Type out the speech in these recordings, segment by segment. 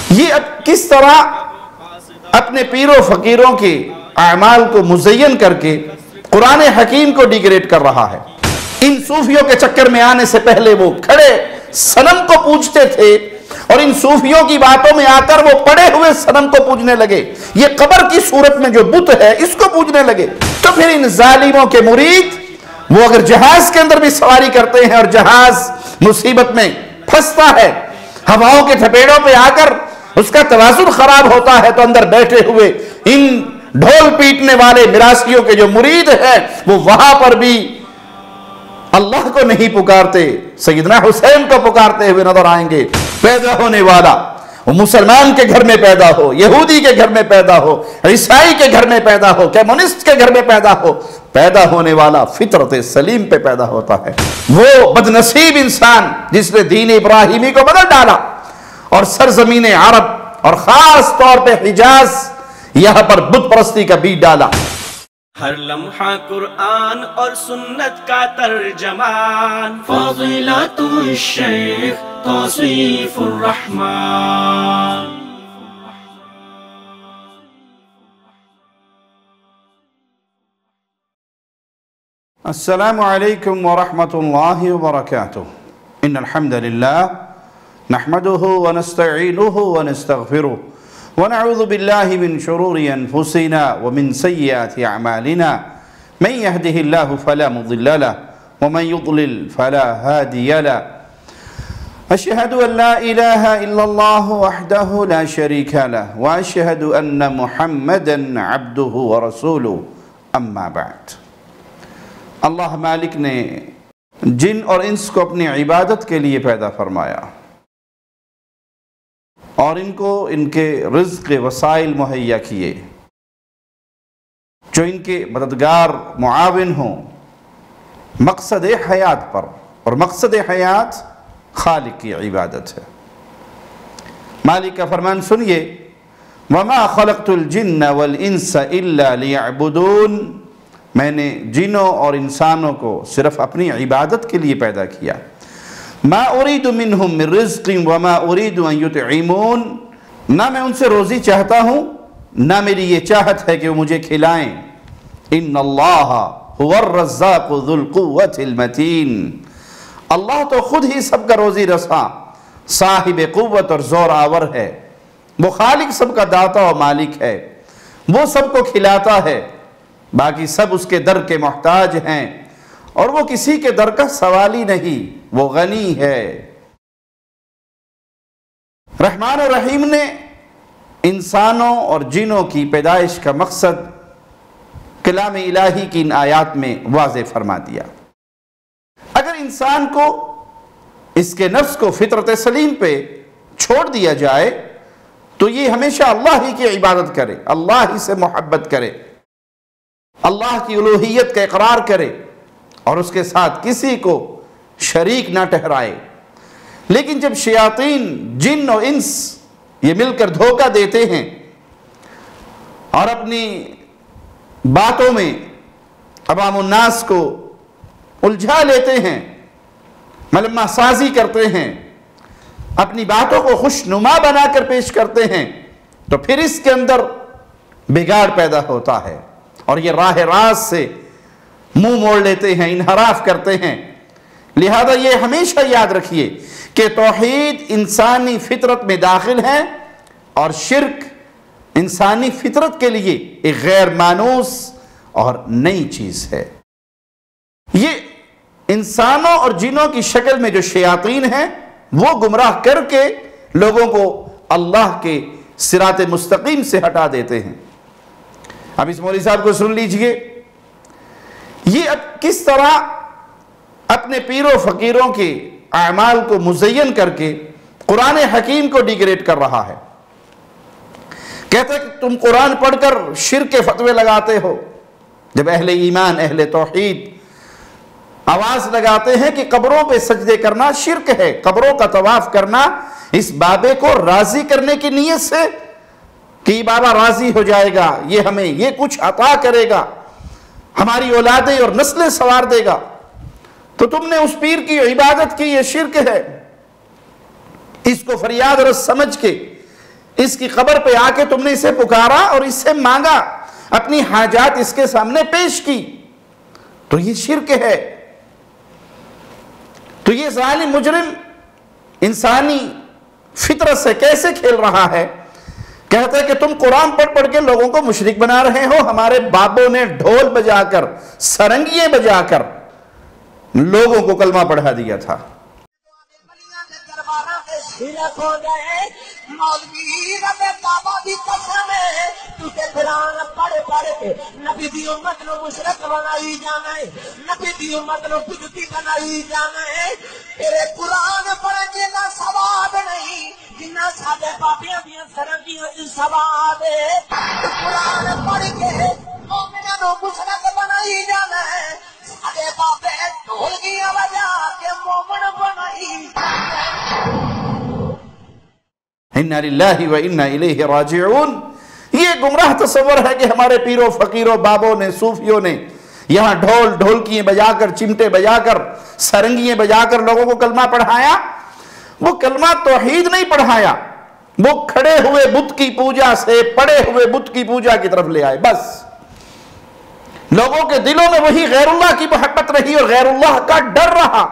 یہ اب کس طرح اپنے پیر و فقیروں کے اعمال کو مزین کر کے قرآن حکیم کو ڈیگریڈ کر رہا ہے۔ ان صوفیوں کے چکر میں آنے سے پہلے وہ کھڑے صنم کو پوجتے تھے، اور ان صوفیوں کی باتوں میں آ کر وہ پڑے ہوئے صنم کو پوجنے لگے۔ یہ قبر کی صورت میں جو بت ہے اس کو پوجنے لگے۔ تو پھر ان ظالموں کے مرید وہ اگر جہاز کے اندر بھی سواری کرتے ہیں اور جہاز مصیبت میں پھنستا ہے، ہواؤں کے تھپیڑوں پہ آ کر اس کا توازن خراب ہوتا ہے، تو اندر بیٹھے ہوئے ان ڈھول پیٹنے والے مراسیوں کے جو مرید ہیں وہ وہاں پر بھی اللہ کو نہیں پکارتے، سیدنا حسین کو پکارتے ہوئے نظر آئیں گے۔ پیدا ہونے والا وہ مسلمان کے گھر میں پیدا ہو، یہودی کے گھر میں پیدا ہو، عیسائی کے گھر میں پیدا ہو، کمیونسٹ کے گھر میں پیدا ہو، پیدا ہونے والا فطرت سلیم پہ پیدا ہوتا ہے۔ وہ بدنصیب انسان جس نے دین ابراہیمی کو بدل ڈالا اور سرزمین عرب اور خاص طور پہ حجاز یہاں پر بت پرستی کا بیج ڈالا۔ ہر لمحہ قرآن اور سنت کا ترجمان، فضیلت الشیخ توصیف الرحمن۔ السلام علیکم ورحمۃ اللہ وبرکاتہ۔ ان الحمد للہ نحمده ونستعینه ونستغفره ونعوذ باللہ من شرور انفسنا ومن سیئات اعمالنا من يهده اللہ فلا مضل له ومن يضلل فلا هادی له۔ اشہد ان لا الہ الا اللہ وحدہ لا شریک له واشہد ان محمدا عبدہ ورسولہ، اما بعد۔ اللہ مالک نے جن اور انس کو اپنی عبادت کے لیے پیدا فرمایا اور ان کو ان کے رزق وسائل مہیا کیے جو ان کے مددگار معاون ہوں مقصد حیات پر، اور مقصد حیات خالق کی عبادت ہے۔ مالک کا فرمان سنیے، وَمَا خَلَقْتُ الْجِنَّ وَالْإِنسَ إِلَّا لِيَعْبُدُونَ، میں نے جنوں اور انسانوں کو صرف اپنی عبادت کے لیے پیدا کیا۔ ما اريد منهم من رزق وما اريد ان يطعمون، نہ میں ان سے روزی چاہتا ہوں نہ میری یہ چاہت ہے کہ وہ مجھے کھلائیں۔ ان اللہ هو الرزاق ذو القوة المتین، اللہ تو خود ہی سب کا روزی رساں، صاحب قوت اور زور آور ہے۔ وہ خالق سب کا داتا و مالک ہے، وہ سب کو کھلاتا ہے، باقی سب اس کے در کے محتاج ہیں، اور وہ کسی کے در کا سوالی نہیں، وہ غنی ہے۔ رحمان الرحیم نے انسانوں اور جنوں کی پیدائش کا مقصد کلام الہی کی ان آیات میں واضح فرما دیا۔ اگر انسان کو اس کے نفس کو فطرت سلیم پہ چھوڑ دیا جائے تو یہ ہمیشہ اللہ ہی کی عبادت کرے، اللہ ہی سے محبت کرے، اللہ کی الوہیت کا اقرار کرے اور اس کے ساتھ کسی کو شریک نہ ٹھہرائے۔ لیکن جب شیاطین جن و انس یہ مل کر دھوکہ دیتے ہیں اور اپنی باتوں میں عوام الناس کو الجھا لیتے ہیں، ملمہ سازی کرتے ہیں، اپنی باتوں کو خوشنما بنا کر پیش کرتے ہیں، تو پھر اس کے اندر بگاڑ پیدا ہوتا ہے اور یہ راہ راست سے منہ موڑ لیتے ہیں، انحراف کرتے ہیں۔ لہذا یہ ہمیشہ یاد رکھیے کہ توحید انسانی فطرت میں داخل ہے اور شرک انسانی فطرت کے لیے ایک غیر مانوس اور نئی چیز ہے۔ یہ انسانوں اور جنوں کی شکل میں جو شیاطین ہیں وہ گمراہ کر کے لوگوں کو اللہ کے صراط مستقیم سے ہٹا دیتے ہیں۔ اب اس مولوی صاحب کو سن لیجئے، یہ اب کس طرح اپنے پیر و فقیروں کے اعمال کو مزین کر کے قرآن حکیم کو ڈیگریڈ کر رہا ہے۔ کہتا ہے کہ تم قرآن پڑھ کر شرک کے فتوے لگاتے ہو، جب اہل ایمان اہل توحید آواز لگاتے ہیں کہ قبروں پہ سجدے کرنا شرک ہے، قبروں کا طواف کرنا اس بابے کو راضی کرنے کی نیت سے کہ یہ بابا راضی ہو جائے گا، یہ ہمیں یہ کچھ عطا کرے گا، ہماری اولادیں اور نسلیں سنوار دے گا، تو تم نے اس پیر کی عبادت کی، یہ شرک ہے۔ اس کو فریاد رس سمجھ کے اس کی قبر پہ آ کے تم نے اسے پکارا اور اس سے مانگا، اپنی حاجات اس کے سامنے پیش کی، تو یہ شرک ہے۔ تو یہ ظالم مجرم انسانی فطرت سے کیسے کھیل رہا ہے؟ کہتا ہے کہ تم قرآن پڑھ پڑھ کے لوگوں کو مشرک بنا رہے ہو، ہمارے بابوں نے ڈھول بجا کر، سرنگیے بجا کر لوگوں کو کلمہ پڑھا دیا تھا۔ مولوی رب بابا دی قسم ہے تجھے قرآن پڑھ پڑھ کے نبی دی امت نو مشرک بنائی جانا ہے، نبی دی امت نو بدعتی بنائی جانا ہے۔ تیرے قرآن پڑھنے کا ثواب نہیں جنہ ساڈے بابیاں دیاں سرنگیاں دی ثواب ہے۔ قرآن پڑھ کے مومناں نو مشرک بنائی جانا ہے، ساڈے بابے ڈھولکیاں بجا کے مومن بنائی جانا ہے۔ اِنَّا لِلَّهِ وَإِنَّا إِلَيْهِ رَاجِعُونَ۔ یہ گمراہ تصور ہے کہ ہمارے پیروں فقیروں بابوں نے، صوفیوں نے یہاں ڈھول ڈھولکیاں بجا کر، چمٹے بجا کر، سرنگیاں بجا کر لوگوں کو کلمہ پڑھایا۔ وہ کلمہ توحید نہیں پڑھایا، وہ کھڑے ہوئے بت کی پوجا سے پڑے ہوئے بت کی پوجا کی طرف لے آئے۔ بس لوگوں کے دلوں میں وہی غیر اللہ کی محبت رہی اور غیر اللہ کا ڈر رہا۔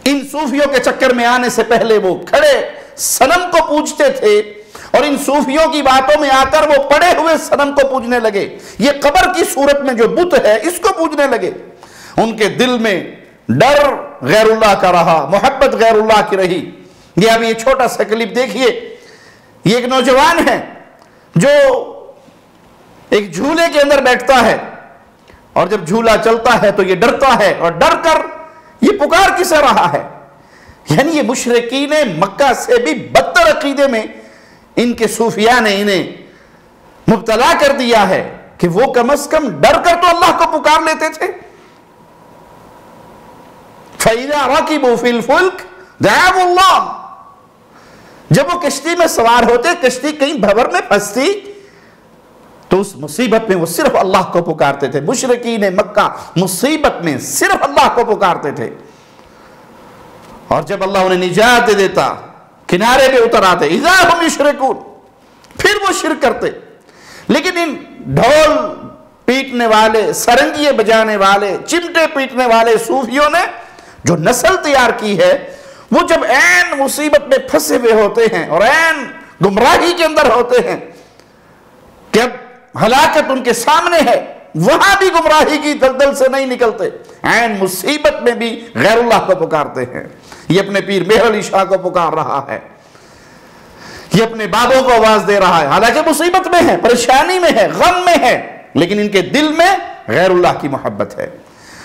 ان صوفیوں کے چکر میں آنے سے پہلے وہ کھڑے صنم کو پوجتے تھے، اور ان صوفیوں کی باتوں میں آ کر وہ پڑے ہوئے صنم کو پوجنے لگے۔ یہ قبر کی صورت میں جو بت ہے اس کو پوجنے لگے۔ ان کے دل میں ڈر غیر اللہ کا رہا، محبت غیر اللہ کی رہی۔ یہ اب یہ چھوٹا سا کلپ دیکھیے، یہ ایک نوجوان ہے جو ایک جھولے کے اندر بیٹھتا ہے، اور جب جھولا چلتا ہے تو یہ ڈرتا ہے، اور ڈر کر یہ پکار کسے رہا ہے؟ یعنی یہ مشرکین مکہ سے بھی بدتر عقیدے میں ان کے صوفیاء نے انہیں مبتلا کر دیا ہے کہ وہ کم از کم ڈر کر تو اللہ کو پکار لیتے تھے۔ فَإِذَا رَكِبُوا فِي الْفُلْكِ دَعَوُا اللَّهَ۔ جب وہ کشتی میں سوار ہوتے، کشتی کہیں بھور میں پھنستی تو اس مصیبت میں وہ صرف اللہ کو پکارتے تھے۔ مشرکین مکہ مصیبت میں صرف اللہ کو پکارتے تھے، اور جب اللہ انہیں نجات دے دیتا کنارے پہ اتر آتے، اذا ہم یشرکون، پھر وہ شرک کرتے۔ لیکن ان ڈھول پیٹنے والے، سرنگیے بجانے والے، چمٹے پیٹنے والے صوفیوں نے جو نسل تیار کی ہے، وہ جب عین مصیبت میں پھنسے ہوئے ہوتے ہیں اور عین گمراہی کے اندر ہوتے ہیں کہ اب ہلاکت ان کے سامنے ہے، وہاں بھی گمراہی کی دلدل سے نہیں نکلتے، عین مصیبت میں بھی غیر اللہ کو پکارتے ہیں۔ یہ اپنے پیر مہر علی شاہ کو پکار رہا ہے، یہ اپنے بابوں کو آواز دے رہا ہے، حالانکہ مصیبت میں ہے، پریشانی میں ہے، غم میں ہے، لیکن ان کے دل میں غیر اللہ کی محبت ہے۔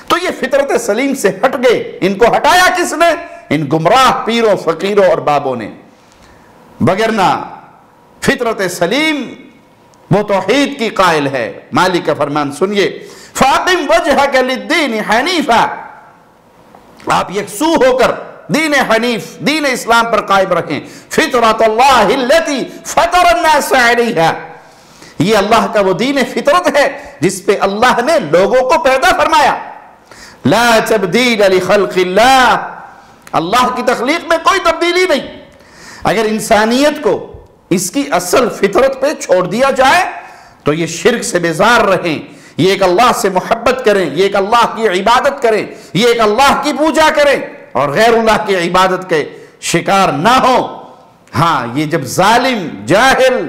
تو یہ فطرت سلیم سے ہٹ گئے۔ ان کو ہٹایا کس نے؟ ان گمراہ پیروں، فقیروں اور بابوں نے۔ بگرنہ فطرت سلیم وہ توحید کی قائل ہے۔ مالک کا فرمان سنیے، فَاقِمْ وَجْهَكَ لِلدِّينِ حَنِيفًا، آپ یکسو ہو کر دین حنیف، دین اسلام پر قائم رکھیں۔ فطرت اللہ التي فطر الناس علیہا، یہ اللہ کا وہ دین فطرت ہے جس پہ اللہ نے لوگوں کو پیدا فرمایا۔ لا تبدیل لخلق اللہ، اللہ کی تخلیق میں کوئی تبدیلی نہیں۔ اگر انسانیت کو اس کی اصل فطرت پہ چھوڑ دیا جائے تو یہ شرک سے بیزار رہیں، یہ ایک اللہ سے محبت کریں، یہ ایک اللہ کی عبادت کریں، یہ ایک اللہ کی پوجا کریں، اور غیر اللہ کی عبادت کے شکار نہ ہو۔ ہاں، یہ جب ظالم جاہل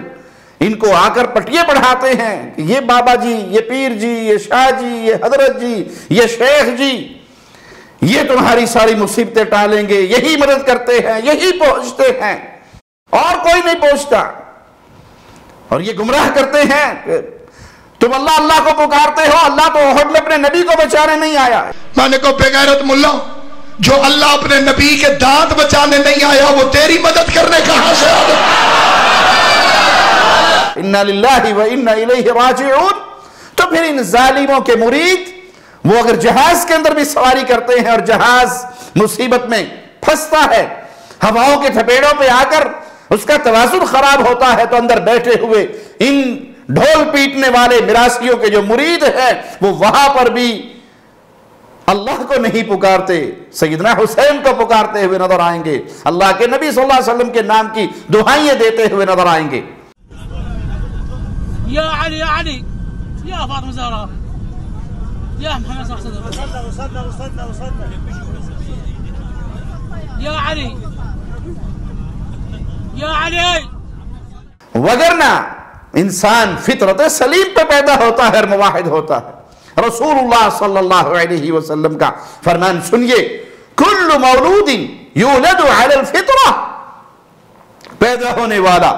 ان کو آ کر پٹیے پڑھاتے ہیں کہ یہ بابا جی، یہ پیر جی، یہ شاہ جی، یہ حضرت جی، یہ شیخ جی، یہ تمہاری ساری مصیبتیں ٹالیں گے، یہی مدد کرتے ہیں، یہی پہنچتے ہیں، اور کوئی نہیں پہنچتا، اور یہ گمراہ کرتے ہیں کہ تم اللہ اللہ کو پکارتے ہو، اللہ تو احد میں اپنے نبی کو بچانے نہیں آیا۔ میں نے کہا بے غیرت ملا، جو اللہ اپنے نبی کے دانت بچانے نہیں آیا وہ تیری مدد کرنے کہاں سے آ گیا؟ اِنَّا لِلَّهِ وَإِنَّا إِلَيْهِ رَاجِعُونَ۔ تو پھر ان ظالموں کے مرید وہ اگر جہاز کے اندر بھی سواری کرتے ہیں اور جہاز مصیبت میں پھنستا ہے، ہواؤں کے تھپیڑوں پہ آ کر اس کا توازن خراب ہوتا ہے، تو اندر بیٹھے ہوئے ان ڈھول پیٹنے والے مراسیوں کے جو مرید ہیں وہ وہاں پر بھی اللہ کو نہیں پکارتے، سیدنا حسین کو پکارتے ہوئے نظر آئیں گے، اللہ کے نبی صلی اللہ علیہ وسلم کے نام کی دعائیں دیتے ہوئے نظر آئیں گے۔ یا علی یا علی یا فاطمہ زہرا یا محمد صلی اللہ علیہ وسلم یا علی یا علی۔ وگرنہ انسان فطرت سلیم پہ پیدا ہوتا ہے اور موحد ہوتا ہے۔ رسول اللہ صلی اللہ علیہ وسلم کا فرمان سنیے، کل مولود یولد علی الفطرہ، پیدا ہونے والا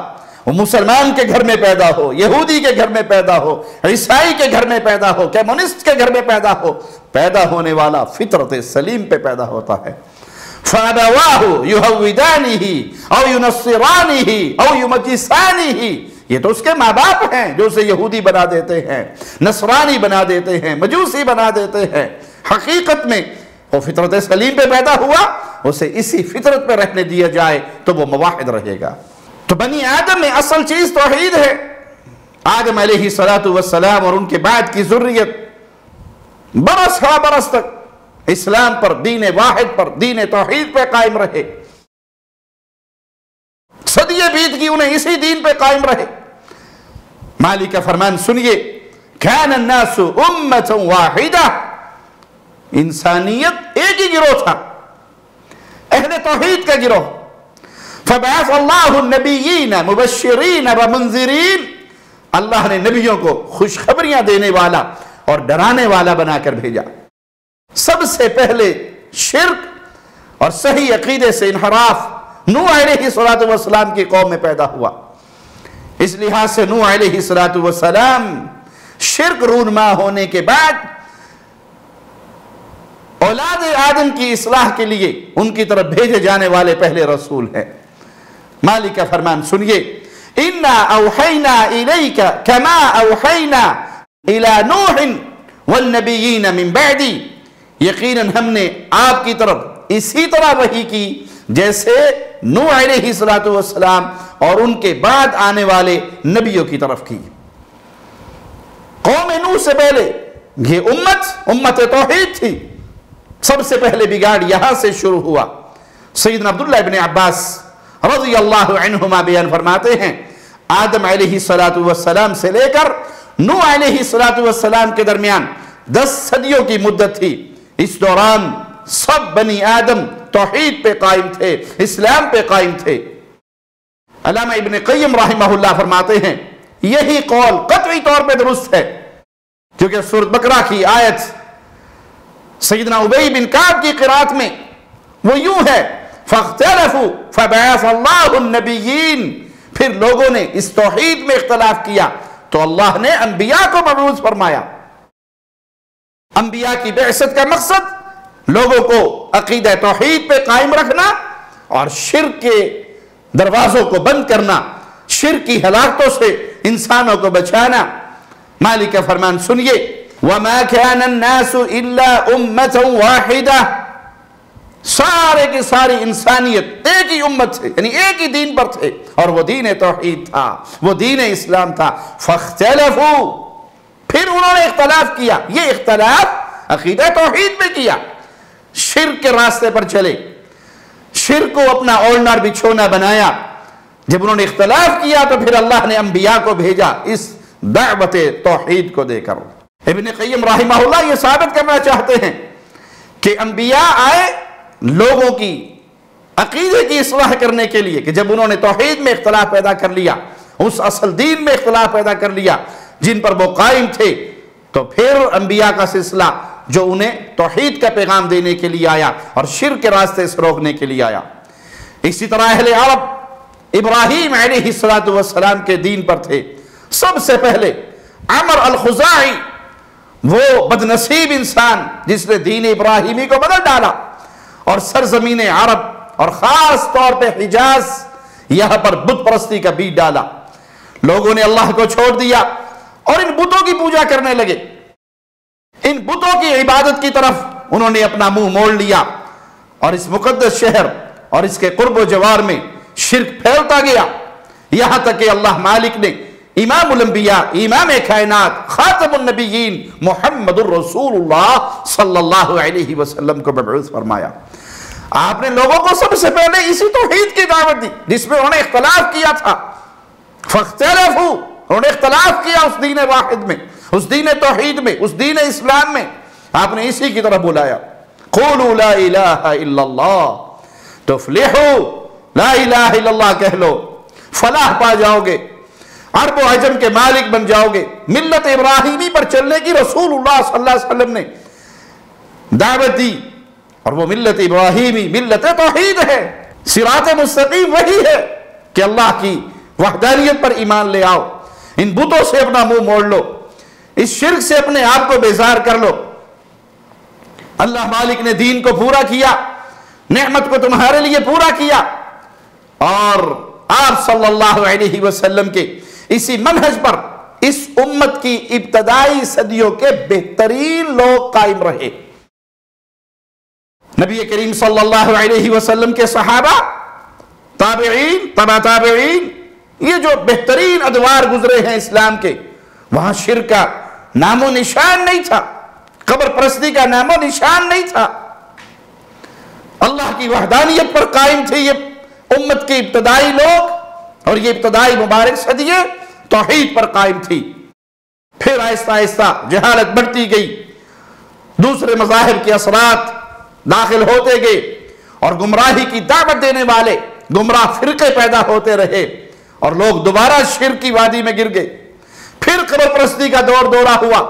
وہ مسلمان کے گھر میں پیدا ہو، یہودی کے گھر میں پیدا ہو، عیسائی کے گھر میں پیدا ہو، کمیونسٹ کے گھر میں پیدا ہو، پیدا ہونے والا فطرت سلیم پہ پیدا ہوتا ہے۔ فَأَبَوَاهُ يُهَوِّدَانِهِ أَوْ يُنَصِّرَانِهِ أَوْ يُمَجِّسَانِهِ، یہ تو اس کے ماں باپ ہیں جو اسے یہودی بنا دیتے ہیں، نصرانی بنا دیتے ہیں، مجوسی بنا دیتے ہیں۔ حقیقت میں وہ فطرت سلیم پہ پیدا ہوا، اسے اسی فطرت پہ رہنے دیا جائے تو وہ موحد رہے گا۔ تو بنی آدم میں اصل چیز توحید ہے۔ آدم علیہ السلام اور ان کے بعد کی ذریت برس ہوا برس تک اسلام پر، دین واحد پر، دین توحید پہ قائم رہے، صدیے بیت کی انہیں اسی دین پہ قائم رہے۔ مالک کا فرمان سنیے، کان الناس امۃ واحدہ، انسانیت ایک ہی گروہ تھا، اہل توحید کا گروہ۔ فبعث اللہ النبیین مبشرین ومنذرین، اللہ نے نبیوں کو خوشخبریاں دینے والا اور ڈرانے والا بنا کر بھیجا۔ سب سے پہلے شرک اور صحیح عقیدے سے انحراف نوح علیہ السلام کی قوم میں پیدا ہوا۔ اس لحاظ سے نوح علیہ السلام شرک رونما ہونے کے بعد اولاد آدم کی اصلاح کے لیے ان کی طرف بھیجے جانے والے پہلے رسول ہیں۔ مالک کا فرمان سنیے، اِنَّا أَوْحَيْنَا إِلَيْكَ كَمَا أَوْحَيْنَا إِلَى نُوحٍ وَالنَّبِيِّينَ مِن بَعْدِ، یقیناً ہم نے آپ کی طرف اسی طرح وحی کی جیسے نوح علیہ السلام اور ان کے بعد آنے والے نبیوں کی طرف کی۔ قوم نوح سے پہلے یہ امت توحید تھی۔ سب سے پہلے بگاڑ یہاں سے شروع ہوا۔ سیدنا عبداللہ ابن عباس رضی اللہ عنہما بیان فرماتے ہیں، آدم علیہ السلام سے لے کر نوح علیہ السلام کے درمیان 10 صدیوں کی مدت تھی۔ اس دوران سب بنی آدم توحید پہ قائم تھے، اسلام پہ قائم تھے۔ علامہ ابن قیم رحمہ اللہ فرماتے ہیں، یہی قول قطعی طور پہ درست ہے، کیونکہ سورۃ بقرہ کی آیت سیدنا ابی بن کعب کی قرات میں وہ یوں ہے، فَاخْتَلَفُوا فَبَعَثَ اللَّهُ النَّبِيِّينَ، پھر لوگوں نے اس توحید میں اختلاف کیا تو اللہ نے انبیاء کو مبعوث فرمایا۔ انبیاء کی بعثت کا مقصد لوگوں کو عقیدہ توحید پہ قائم رکھنا اور شرک کے دروازوں کو بند کرنا، شرک کی ہلاکتوں سے انسانوں کو بچانا۔ مالک کا فرمان سنیے، وَمَا كَانَ النَّاسُ إِلَّا أُمَّةً وَاحِدَةً، سارے کی ساری انسانیت ایک ہی امت تھے، یعنی ایک ہی دین پر تھے، اور وہ دین توحید تھا، وہ دین اسلام تھا۔ فَاخْتَلَفُوا، پھر انہوں نے اختلاف کیا۔ یہ اختلاف عقیدہ توحید میں کیا، شرک کے راستے پر چلے، شرک کو اپنا اوڑھنا اور بچھونا بنایا۔ جب انہوں نے اختلاف کیا تو پھر اللہ نے انبیاء کو بھیجا اس دعوت توحید کو دے کر۔ ابن قیم رحمہ اللہ یہ ثابت کرنا چاہتے ہیں کہ انبیاء آئے لوگوں کی عقیدے کی اصلاح کرنے کے لیے، کہ جب انہوں نے توحید میں اختلاف پیدا کر لیا، اس اصل دین میں اختلاف پیدا کر لیا جن پر وہ قائم تھے، تو پھر انبیاء کا سلسلہ جو انہیں توحید کا پیغام دینے کے لیے آیا اور شرک کے راستے سے روکنے کے لیے آیا۔ اسی طرح اہل عرب ابراہیم علیہ السلام کے دین پر تھے۔ سب سے پہلے عمر الخزاعی، وہ بدنصیب انسان جس نے دین ابراہیمی کو بدل ڈالا اور سرزمین عرب اور خاص طور پہ حجاز، یہاں پر بت پرستی کا بیج ڈالا۔ لوگوں نے اللہ کو چھوڑ دیا اور ان بتوں کی پوجا کرنے لگے، ان بتوں کی عبادت کی طرف انہوں نے اپنا منہ موڑ لیا، اور اس مقدس شہر اور اس کے قرب و جوار میں شرک پھیلتا گیا، یہاں تک کہ اللہ مالک نے امام الانبیاء، امام کائنات، خاتم النبیین محمد الرسول اللہ صلی اللہ علیہ وسلم کو مبعوث فرمایا۔ آپ نے لوگوں کو سب سے پہلے اسی توحید کی دعوت دی جس میں انہوں نے اختلاف کیا تھا۔ فاختلفوا، انہوں نے اختلاف کیا اس دین واحد میں، اس دین توحید میں، اس دین اسلام میں، آپ نے اسی کی طرف بلایا۔ قولوا لا الہ الا اللہ تفلحوا، لا الہ الا اللہ کہہ لو، فلاح پا جاؤ گے، عرب و عجم کے مالک بن جاؤ گے۔ ملت ابراہیمی پر چلنے کی رسول اللہ صلی اللہ علیہ وسلم نے دعوت دی، اور وہ ملت ابراہیمی ملت توحید ہے، صراط مستقیم وہی ہے کہ اللہ کی وحدانیت پر ایمان لے آؤ، ان بتوں سے اپنا منہ موڑ لو، اس شرک سے اپنے آپ کو بیزار کر لو۔ اللہ مالک نے دین کو پورا کیا، نعمت کو تمہارے لیے پورا کیا، اور آپ صلی اللہ علیہ وسلم کے اسی منہج پر اس امت کی ابتدائی صدیوں کے بہترین لوگ قائم رہے۔ نبی کریم صلی اللہ علیہ وسلم کے صحابہ، تابعین، تبع تابعین، یہ جو بہترین ادوار گزرے ہیں اسلام کے، وہاں شرک کا نام و نشان نہیں تھا، قبر پرستی کا نام و نشان نہیں تھا، اللہ کی وحدانیت پر قائم تھے یہ امت کے ابتدائی لوگ، اور یہ ابتدائی مبارک صدیے توحید پر قائم تھی۔ پھر آہستہ آہستہ جہالت بڑھتی گئی، دوسرے مذاہب کے اثرات داخل ہوتے گئے، اور گمراہی کی دعوت دینے والے گمراہ فرقے پیدا ہوتے رہے، اور لوگ دوبارہ شرک کی وادی میں گر گئے۔ پھر قبر پرستی کا دور دورہ ہوا،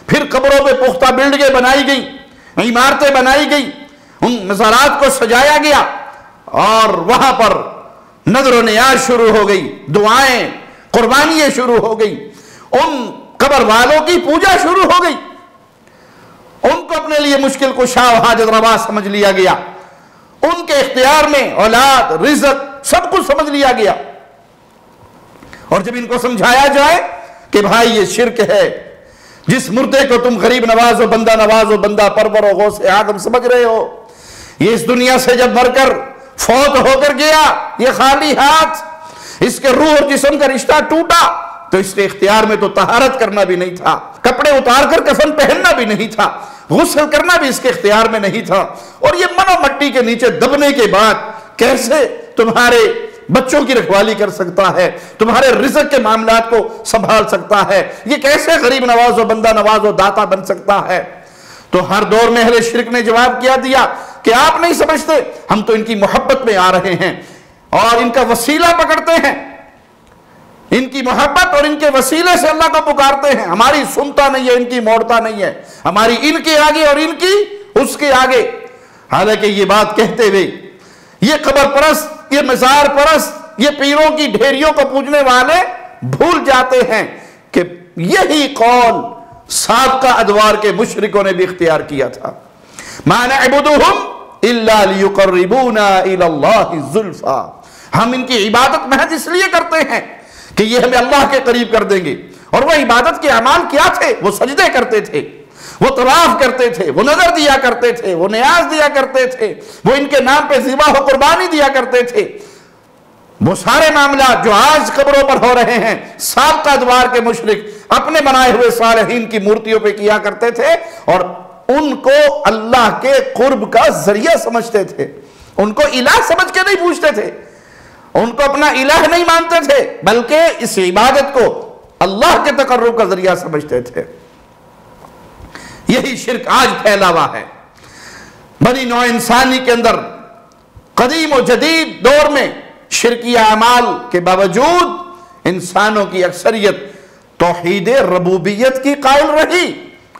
پھر قبروں پہ پختہ بلڈنگیں بنائی گئی، عمارتیں بنائی گئی، ان مزارات کو سجایا گیا، اور وہاں پر نظر و نیاز شروع ہو گئی، دعائیں، قربانیاں شروع ہو گئی، ان قبر والوں کی پوجا شروع ہو گئی، ان کو اپنے لیے مشکل کشا و حاجت روا سمجھ لیا گیا، ان کے اختیار میں اولاد، رزق سب کچھ سمجھ لیا گیا۔ اور جب ان کو سمجھایا جائے کہ بھائی یہ شرک ہے، جس مردے کو تم غریب نواز و بندہ پرور و غوث آدم سمجھ رہے ہو، یہ اس دنیا سے جب مر کر فوت ہو کر گیا، یہ خالی ہاتھ، اس کے روح اور جسم کا رشتہ ٹوٹا، تو اس کے اختیار میں تو طہارت کرنا بھی نہیں تھا، کپڑے اتار کر کفن پہننا بھی نہیں تھا، غسل کرنا بھی اس کے اختیار میں نہیں تھا، اور یہ من و مٹی کے نیچے دبنے کے بعد کیسے تمہارے بچوں کی رکھوالی کر سکتا ہے، تمہارے رزق کے معاملات کو سنبھال سکتا ہے، یہ کیسے غریب نواز و بندہ نواز و داتا بن سکتا ہے؟ تو ہر دور میں اہل شرک نے جواب کیا دیا کہ آپ نہیں سمجھتے، ہم تو ان کی محبت میں آ رہے ہیں اور ان کا وسیلہ پکڑتے ہیں، ان کی محبت اور ان کے وسیلے سے اللہ کو پکارتے ہیں، ہماری سنتا نہیں ہے، ان کی موڑتا نہیں ہے، ہماری ان کے آگے اور ان کی اس کے آگے۔ حالانکہ یہ بات کہتے ہوئے یہ قبر پرست، یہ مزار پرست، یہ پیروں کی ڈھیریوں کو پوجنے والے بھول جاتے ہیں کہ یہی قول سابقہ ادوار کے مشرکوں نے بھی اختیار کیا تھا، مَا نَعْبُدُهُمْ إِلَّا لِيُقَرِّبُونَا إِلَى اللَّهِ زُلْفَى، ہم ان کی عبادت محض اس لیے کرتے ہیں کہ یہ ہمیں اللہ کے قریب کر دیں گے۔ اور وہ عبادت کے اعمال کیا تھے؟ وہ سجدے کرتے تھے، وہ طواف کرتے تھے، وہ نظر دیا کرتے تھے، وہ نیاز دیا کرتے تھے، وہ ان کے نام پہ ذبح و قربانی دیا کرتے تھے۔ وہ سارے معاملات جو آج قبروں پر ہو رہے ہیں، سابقہ ادوار کے مشرک اپنے بنائے ہوئے صالحین کی مورتیوں پہ کیا کرتے تھے، اور ان کو اللہ کے قرب کا ذریعہ سمجھتے تھے، ان کو الہ سمجھ کے نہیں پوچھتے تھے، ان کو اپنا الہ نہیں مانتے تھے، بلکہ اس عبادت کو اللہ کے تقرب کا ذریعہ سمجھتے تھے۔ یہی شرک آج پھیلا ہوا ہے بنی نوع انسانی کے اندر۔ قدیم و جدید دور میں شرکی اعمال کے باوجود انسانوں کی اکثریت توحید ربوبیت کی قائل رہی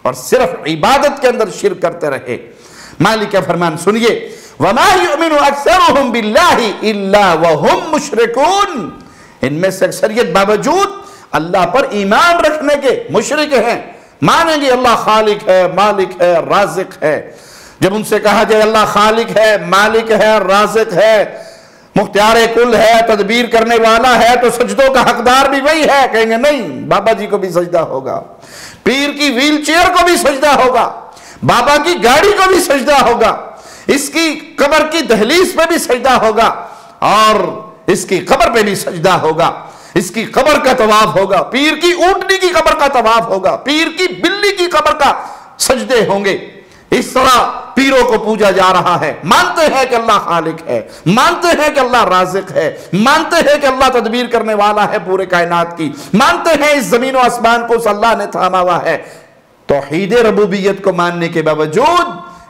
اور صرف عبادت کے اندر شرک کرتے رہے۔ مالک کا فرمان سنیے، وَمَا يُؤْمِنُ أَكْثَرُهُمْ بِاللَّهِ إِلَّا وَهُمْ مُشْرِكُونَ، ان میں سے اکثریت باوجود اللہ پر ایمان رکھنے کے مشرک ہیں، مانیں گے اللہ خالق ہے، مالک ہے، رازق ہے۔ جب ان سے کہا جائے اللہ خالق ہے، مالک ہے، رازق ہے، مختار کل ہے، تدبیر کرنے والا ہے، تو سجدوں کا حقدار بھی وہی ہے، کہیں گے نہیں، بابا جی کو بھی سجدہ ہوگا، پیر کی ویل چیئر کو بھی سجدہ ہوگا، بابا کی گاڑی کو بھی سجدہ ہوگا، اس کی قبر کی دہلیز پہ بھی سجدہ ہوگا، اور اس کی قبر پہ بھی سجدہ ہوگا۔ اس کی قبر کا طواف ہوگا، پیر کی اونٹنی کی قبر کا طواف ہوگا، پیر کی بلی کی قبر کا سجدے ہوں گے۔ اس طرح پیروں کو پوجا جا رہا ہے۔ مانتے ہیں کہ اللہ خالق ہے، مانتے ہیں کہ اللہ رازق ہے، مانتے ہیں کہ اللہ تدبیر کرنے والا ہے پورے کائنات کی، مانتے ہیں اس زمین و آسمان کو اس اللہ نے تھاما ہوا ہے۔ توحید ربوبیت کو ماننے کے باوجود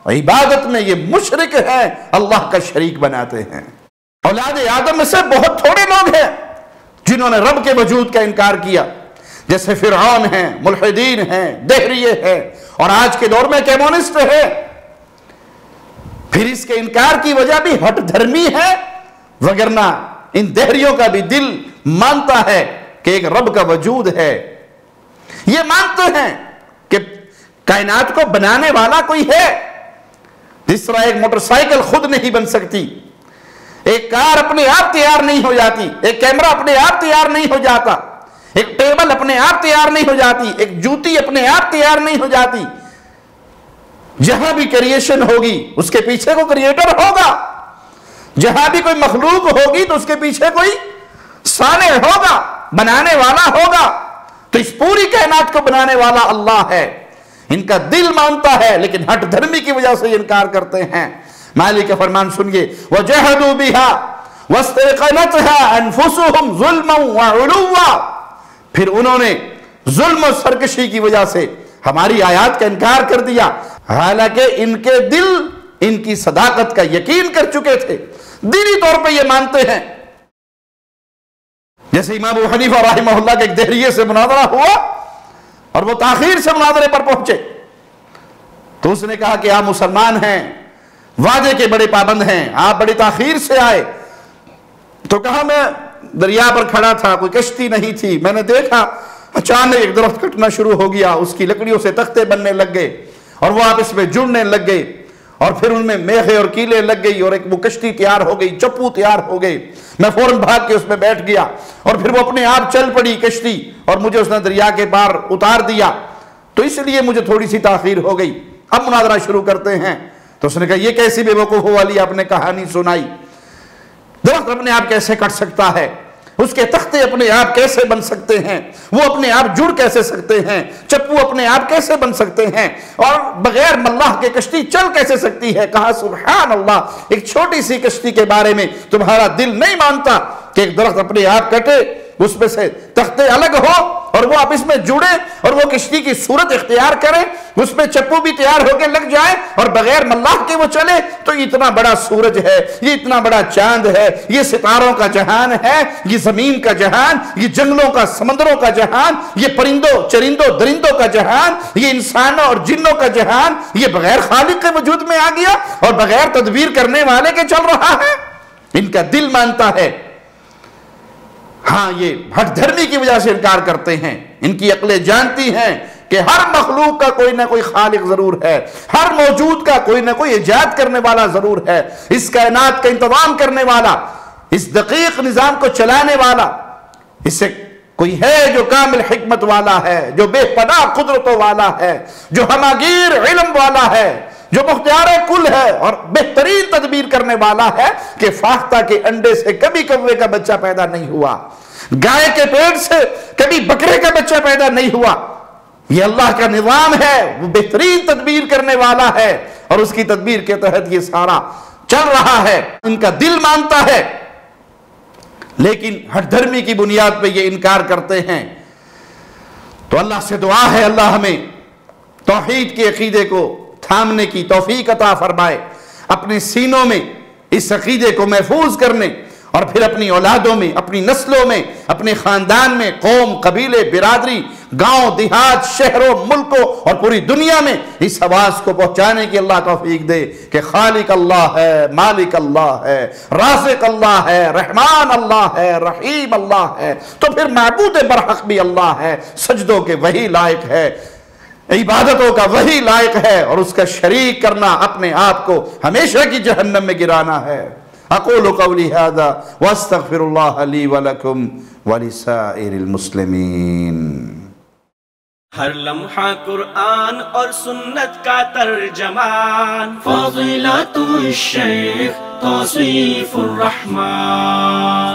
عبادت میں یہ مشرک ہیں، اللہ کا شریک بناتے ہیں۔ اولاد آدم میں سے بہت تھوڑے لوگ ہیں جنہوں نے رب کے وجود کا انکار کیا، جیسے فرعون ہیں، ملحدین ہیں، دہریے ہیں، اور آج کے دور میں کمیونسٹ ہے۔ پھر اس کے انکار کی وجہ بھی ہٹ دھرمی ہے، وگرنہ ان دہریوں کا بھی دل مانتا ہے کہ ایک رب کا وجود ہے۔ یہ مانتے ہیں کہ کائنات کو بنانے والا کوئی ہے۔ جس طرح ایک موٹر سائیکل خود نہیں بن سکتی، ایک کار اپنے آپ تیار نہیں ہو جاتی، ایک کیمرہ اپنے آپ تیار نہیں ہو جاتا، ایک ٹیبل اپنے آپ تیار نہیں ہو جاتی، ایک جوتی اپنے آپ تیار نہیں ہو جاتی۔ جہاں بھی کریشن ہوگی اس کے پیچھے کوئی کریٹر ہوگا، جہاں بھی کوئی مخلوق ہوگی تو اس کے پیچھے کوئی صانع ہوگا، بنانے والا ہوگا۔ تو اس پوری کائنات کو بنانے والا اللہ ہے۔ ان کا دل مانتا ہے لیکن ہٹ دھرمی کی وجہ سے انکار کرتے ہیں۔ مالک کا فرمان سنیے، وَجَحَدُوا بِهَا وَاسْتَيْقَنَتْهَا أَنفُسُهُمْ ظُلْمًا وَعُلُوًّا، پھر انہوں نے ظلم و سرکشی کی وجہ سے ہماری آیات کا انکار کر دیا، حالانکہ ان کے دل ان کی صداقت کا یقین کر چکے تھے، دلی طور پہ یہ مانتے ہیں۔ جیسے امام ابو حنیفہ رحمہ اللہ کے ایک دہریے سے مناظرہ ہوا اور وہ تاخیر سے مناظرے پر پہنچے، تو اس نے کہا کہ آپ مسلمان ہیں، وعدے کے بڑے پابند ہیں، آپ بڑی تاخیر سے آئے۔ تو کہا میں دریا پر کھڑا تھا، کوئی کشتی نہیں تھی، میں نے دیکھا اچانک ایک درخت کٹنا شروع ہو گیا، اس کی لکڑیوں سے تختے بننے لگ گئے اور وہ آپس میں جڑنے لگ گئے، اور پھر ان میں میخیں اور کیلیں لگ گئی اور ایک وہ کشتی تیار ہو گئی، چپو تیار ہو گئے۔ میں فوراً بھاگ کے اس میں بیٹھ گیا اور پھر وہ اپنے آپ چل پڑی کشتی اور مجھے اس نے دریا کے پار اتار دیا، تو اس لیے مجھے تھوڑی سی تاخیر ہو گئی۔ اب مناظرہ شروع کرتے ہیں۔ تو اس نے کہا یہ کیسی بے وقوفوں والی آپ نے کہانی سنائی، درخت اپنے آپ کیسے کٹ سکتا ہے، اس کے تختے اپنے آپ کیسے بن سکتے ہیں، وہ اپنے آپ جڑ کیسے سکتے ہیں، چپو اپنے آپ کیسے بن سکتے ہیں، اور بغیر ملاح کے کشتی چل کیسے سکتی ہے۔ کہا سبحان اللہ، ایک چھوٹی سی کشتی کے بارے میں تمہارا دل نہیں مانتا کہ ایک درخت اپنے آپ کٹے، اس میں سے تختے الگ ہو اور وہ آپس میں جڑے اور وہ کشتی کی صورت اختیار کرے، اس میں چپو بھی تیار ہو کے لگ جائے اور بغیر ملاح کے وہ چلے۔ تو اتنا بڑا سورج ہے، یہ اتنا بڑا چاند ہے، یہ ستاروں کا جہان ہے، یہ زمین کا جہان، یہ جنگلوں کا سمندروں کا جہان، یہ پرندوں چرندوں درندوں کا جہان، یہ انسانوں اور جنوں کا جہان، یہ بغیر خالق کے وجود میں آ گیا اور بغیر تدبیر کرنے والے کے چل رہا ہے۔ ان کا دل مانتا ہے۔ ہاں، یہ ہٹ دھرمی کی وجہ سے انکار کرتے ہیں۔ ان کی عقلیں جانتی ہیں کہ ہر مخلوق کا کوئی نہ کوئی خالق ضرور ہے، ہر موجود کا کوئی نہ کوئی ایجاد کرنے والا ضرور ہے، اس کائنات کا انتظام کرنے والا، اس دقیق نظام کو چلانے والا، اس سے کوئی ہے جو کامل حکمت والا ہے، جو بے پناہ قدرتوں والا ہے، جو ہماگیر علم والا ہے، جو مختار کل ہے اور بہترین تدبیر کرنے والا ہے کہ فاختہ کے انڈے سے کبھی کوے کا بچہ پیدا نہیں ہوا، گائے کے پیٹ سے کبھی بکرے کا بچہ پیدا نہیں ہوا۔ یہ اللہ کا نظام ہے، وہ بہترین تدبیر کرنے والا ہے اور اس کی تدبیر کے تحت یہ سارا چل رہا ہے۔ ان کا دل مانتا ہے لیکن ہٹ دھرمی کی بنیاد پہ یہ انکار کرتے ہیں۔ تو اللہ سے دعا ہے اللہ ہمیں توحید کے عقیدے کو تھامنے کی توفیق عطا فرمائے، اپنے سینوں میں اس عقیدے کو محفوظ کرنے اور پھر اپنی اولادوں میں، اپنی نسلوں میں، اپنے خاندان میں، قوم، قبیلے، برادری، گاؤں، دیہات، شہروں، ملکوں اور پوری دنیا میں اس آواز کو پہنچانے کی اللہ توفیق دے کہ خالق اللہ ہے، مالک اللہ ہے، رازق اللہ ہے، رحمان اللہ ہے، رحیم اللہ ہے، تو پھر معبود برحق بھی اللہ ہے، سجدوں کے وہی لائق ہے، عبادتوں کا وہی لائق ہے، اور اس کا شریک کرنا اپنے آپ کو ہمیشہ کی جہنم میں گرانا ہے۔ اقول قولی ھذا واستغفر اللہ لی ولکم ولسائر المسلمین۔ ہر لمحہ قرآن اور سنت کا ترجمان، فضیلت الشیخ توصیف الرحمان۔